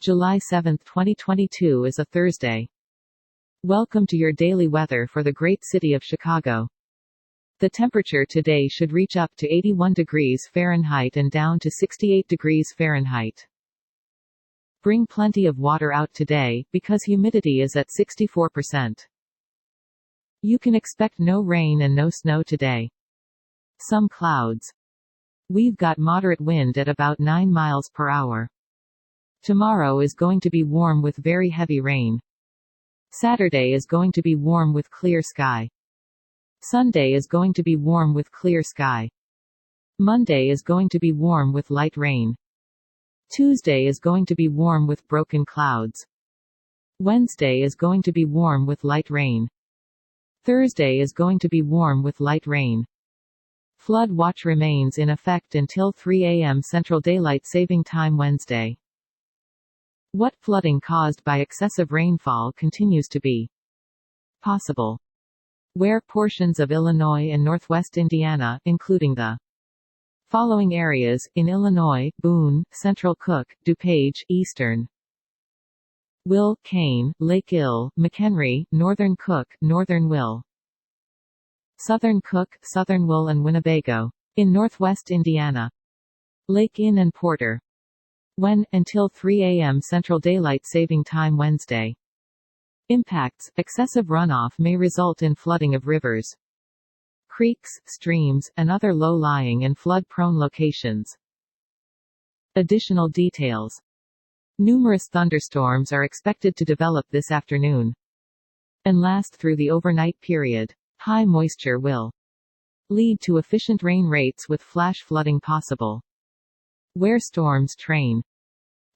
July 7, 2022 is a Thursday. Welcome to your daily weather for the great city of Chicago. The temperature today should reach up to 81 degrees Fahrenheit and down to 68 degrees Fahrenheit. Bring plenty of water out today, because humidity is at 64%. You can expect no rain and no snow today. Some clouds. We've got moderate wind at about 9 miles per hour. Tomorrow is going to be warm with very heavy rain. Saturday is going to be warm with clear sky. Sunday is going to be warm with clear sky. Monday is going to be warm with light rain. Tuesday is going to be warm with broken clouds. Wednesday is going to be warm with light rain. Thursday is going to be warm with light rain. Flood watch remains in effect until 3 a.m. Central Daylight Saving Time Wednesday. What flooding caused by excessive rainfall continues to be possible? Where portions of Illinois and northwest Indiana, including the following areas, in Illinois: Boone, Central Cook, DuPage, Eastern Will, Kane, Lake Ill, McHenry, Northern Cook, Northern Will, Southern Cook, Southern Will and Winnebago. In northwest Indiana, Lake Inn and Porter. When, until 3 a.m. Central Daylight Saving Time Wednesday. Impacts: excessive runoff may result in flooding of rivers, creeks, streams, and other low-lying and flood-prone locations. Additional details. Numerous thunderstorms are expected to develop this afternoon and last through the overnight period. High moisture will lead to efficient rain rates with flash flooding possible. Where storms train.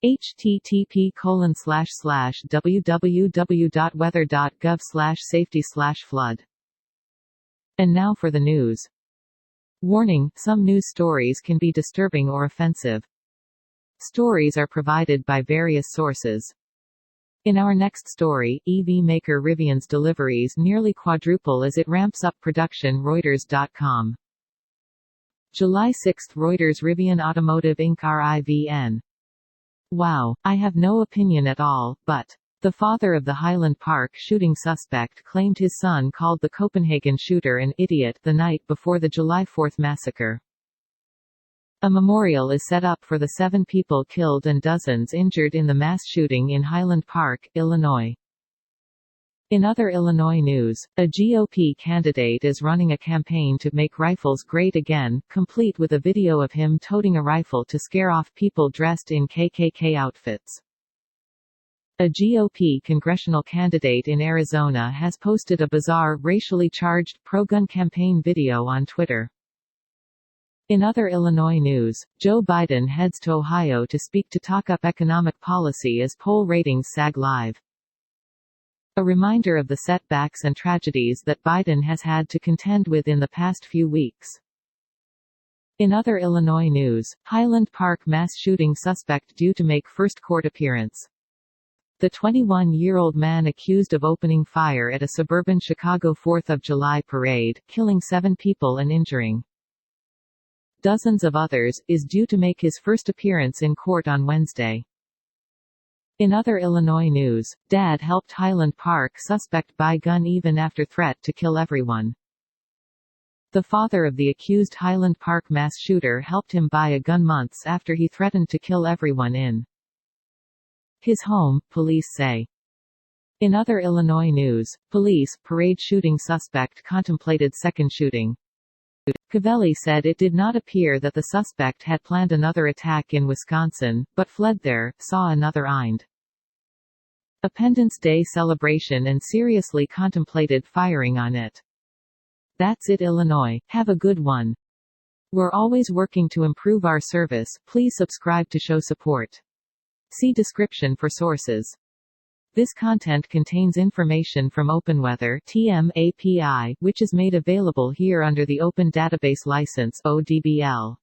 http://www.weather.gov/safety/flood. And now for the news. Warning: some news stories can be disturbing or offensive. Stories are provided by various sources. In our next story, EV maker Rivian's deliveries nearly quadruple as it ramps up production. Reuters.com. July 6, Reuters. Rivian Automotive Inc. Rivian. Wow, I have no opinion at all, but the father of the Highland Park shooting suspect claimed his son called the Copenhagen shooter an idiot the night before the July 4 massacre. A memorial is set up for the 7 people killed and dozens injured in the mass shooting in Highland Park, Illinois. In other Illinois news, a GOP candidate is running a campaign to make rifles great again, complete with a video of him toting a rifle to scare off people dressed in KKK outfits. A GOP congressional candidate in Arizona has posted a bizarre, racially charged, pro-gun campaign video on Twitter. In other Illinois news, Joe Biden heads to Ohio to speak to talk up economic policy as poll ratings sag live. A reminder of the setbacks and tragedies that Biden has had to contend with in the past few weeks. In other Illinois news, Highland Park mass shooting suspect due to make first court appearance. The 21-year-old man accused of opening fire at a suburban Chicago 4th of July parade, killing 7 people and injuring dozens of others, is due to make his first appearance in court on Wednesday. In other Illinois news, dad helped Highland Park suspect buy gun even after threat to kill everyone. The father of the accused Highland Park mass shooter helped him buy a gun months after he threatened to kill everyone in his home, police say. In other Illinois news, police, parade shooting suspect contemplated second shooting. Covelli said it did not appear that the suspect had planned another attack in Wisconsin, but fled there, saw another Independence Day celebration and seriously contemplated firing on it. That's it, Illinois. Have a good one. We're always working to improve our service. Please subscribe to show support. See description for sources. This content contains information from OpenWeather (TM) API, which is made available here under the Open Database License (ODBL).